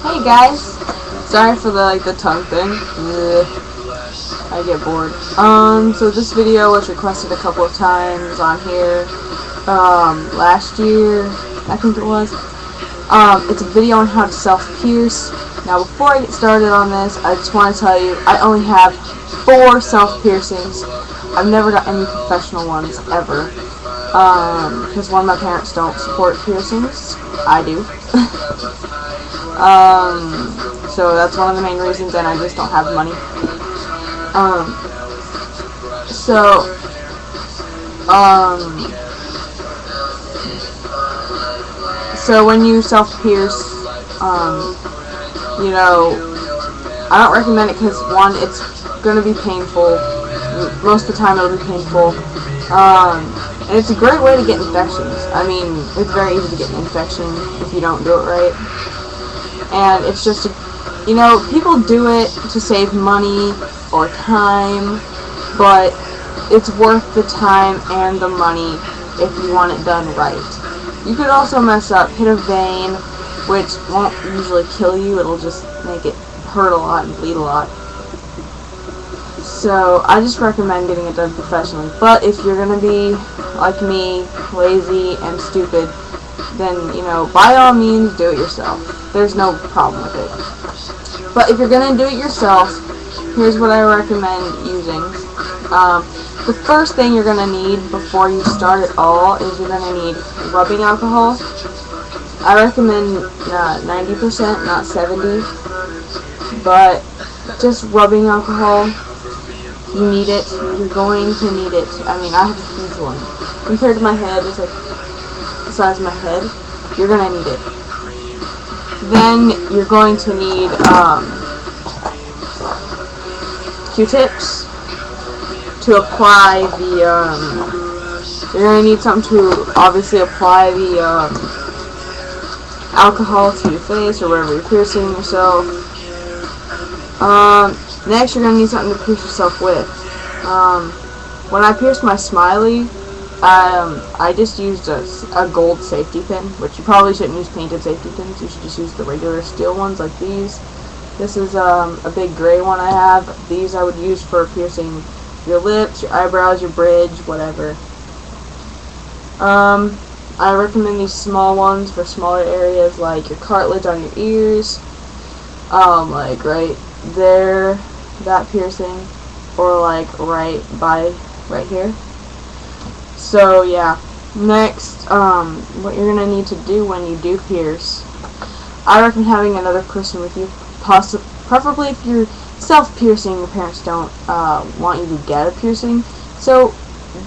Hey guys, sorry for the tongue thing. Ugh, I get bored. So this video was requested a couple of times on here. Last year, I think it was. It's a video on how to self-pierce. Now, before I get started on this, I just want to tell you, I only have 4 self-piercings. I've never got any professional ones, ever. Because one of my parents don't support piercings. I do. So that's one of the main reasons, and I just don't have money. So when you self-pierce, you know, I don't recommend it because, one, it's going to be painful. Most of the time it'll be painful. And it's a great way to get infections. I mean, it's very easy to get an infection if you don't do it right. And it's just, you know, people do it to save money or time, but it's worth the time and the money if you want it done right. You could also mess up, hit a vein, which won't usually kill you, it'll just make it hurt a lot and bleed a lot. So I just recommend getting it done professionally. But if you're going to be, like me, lazy and stupid, then, you know, by all means, do it yourself. There's no problem with it. But if you're going to do it yourself, here's what I recommend using. The first thing you're going to need before you start at all is you're going to need rubbing alcohol. I recommend 90%, not 70%. But just rubbing alcohol, you need it. You're going to need it. I mean, I have a huge one. Compared to my head, it's like the size of my head. You're going to need it. Then you're going to need Q-tips to apply the, you're going to need something to obviously apply the alcohol to your face or wherever you're piercing yourself. Next, you're going to need something to pierce yourself with. When I pierced my smiley, I just used a gold safety pin, which you probably shouldn't use painted safety pins. You should just use the regular steel ones like these. This is a big gray one I have. These I would use for piercing your lips, your eyebrows, your bridge, whatever. I recommend these small ones for smaller areas like your cartilage on your ears, like right there, that piercing, or like right here. So yeah, next, what you're gonna need to do when you do pierce, I recommend having another person with you, preferably if you're self-piercing, your parents don't want you to get a piercing, so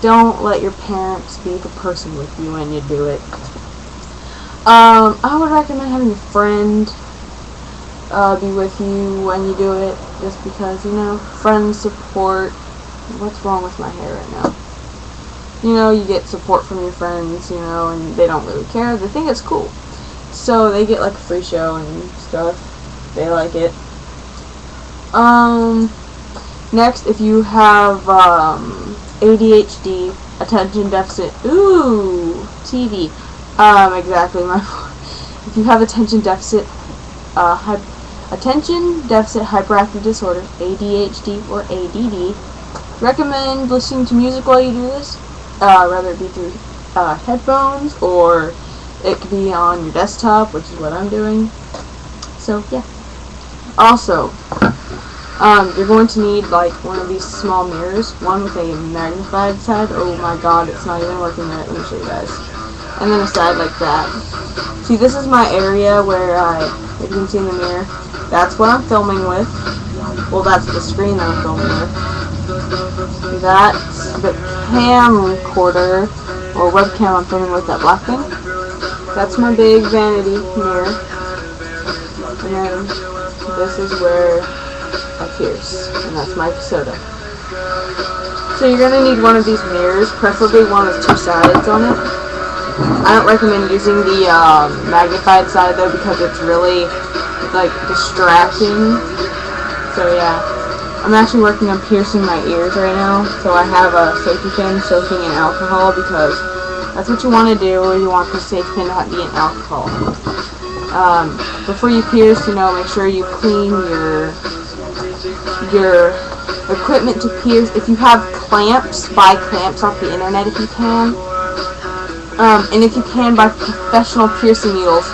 don't let your parents be the person with you when you do it. I would recommend having a friend be with you when you do it, just because, you know, friends support. What's wrong with my hair right now? You know, you get support from your friends, you know, and they don't really care. They think it's cool. So they get like a free show and stuff. They like it. Next, if you have ADHD, attention deficit, TV, exactly, if you have attention deficit hyperactive disorder, ADHD or ADD, recommend listening to music while you do this, whether it be through headphones or it could be on your desktop, which is what I'm doing. So yeah. Also, you're going to need like one of these small mirrors, one with a magnified side. Oh my god, it's not even working right. Let me show you guys. And then a side like that. See, this is my area where if you can see in the mirror, that's what I'm filming with. Well, that's the screen that I'm filming with. That's the camcorder, or webcam I'm filming with, that black thing. That's my big vanity mirror. And then this is where I pierce, and that's my soda. So you're going to need one of these mirrors, preferably one with 2 sides on it. I don't recommend using the magnified side though, because it's really like distracting. So yeah, I'm actually working on piercing my ears right now, so I have a safety pin soaking in alcohol, because that's what you want to do. You want the safety pin to be in alcohol. Before you pierce, make sure you clean your equipment to pierce. If you have clamps, buy clamps off the internet if you can. And if you can, buy professional piercing needles.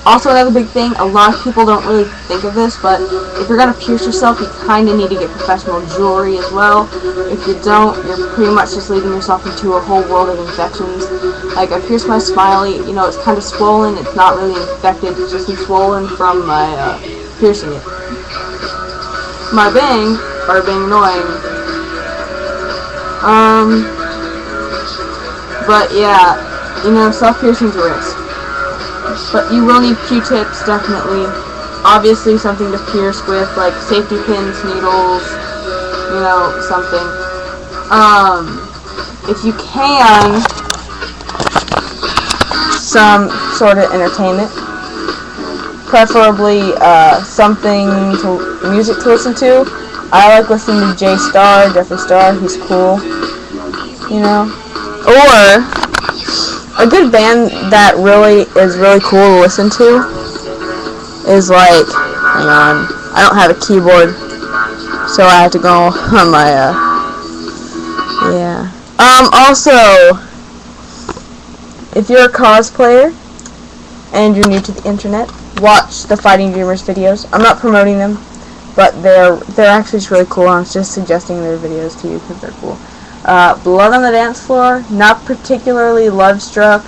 Also another big thing, a lot of people don't really think of this, but if you're going to pierce yourself, you kind of need to get professional jewelry as well. If you don't, you're pretty much just leading yourself into a whole world of infections. Like, I pierced my smiley, it's kind of swollen, it's not really infected, it's just been swollen from my piercing it. My bang are being annoying. But yeah, self-piercing's a risk. But you will need Q-tips, definitely. Obviously something to pierce with, like safety pins, needles, something. If you can, some sort of entertainment. Preferably something music to listen to. I like listening to Jeffree Star, he's cool. Or a good band that is really cool to listen to is like, hang on, I don't have a keyboard, so I have to go on my, yeah. Also, if you're a cosplayer and you're new to the internet, watch the Fighting Dreamers videos. I'm not promoting them, but they're actually just really cool. I'm just suggesting their videos to you because they're cool. Blood on the Dance Floor, not particularly Love Struck,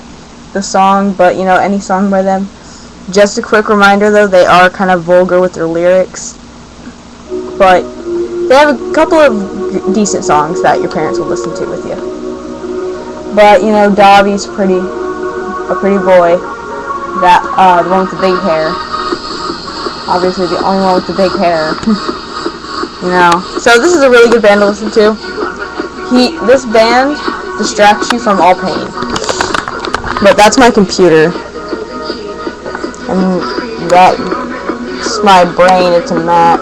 the song, but any song by them. Just a quick reminder though, they are kind of vulgar with their lyrics, but they have a couple of decent songs that your parents will listen to with you. But Dobby's a pretty boy, that the one with the big hair, obviously the only one with the big hair. So this is a really good band to listen to. This band distracts you from all pain. But that's my computer. And that's my brain, it's a Mac.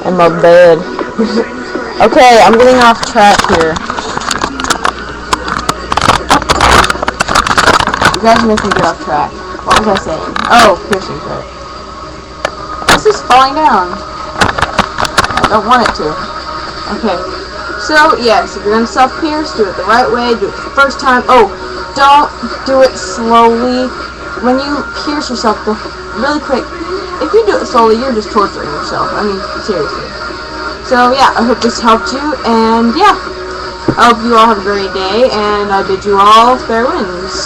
And my bed. Okay, I'm getting off track here. You guys make me get off track. What was I saying? Oh, piercing, right. This is falling down. I don't want it to. Okay. So, yes, if you're going to self-pierce, do it the right way, do it the first time. Oh, don't do it slowly. When you pierce yourself really quick, if you do it slowly, you're just torturing yourself. I mean, seriously. So, yeah, I hope this helped you, and yeah, I hope you all have a great day, and I bid you all fair winds.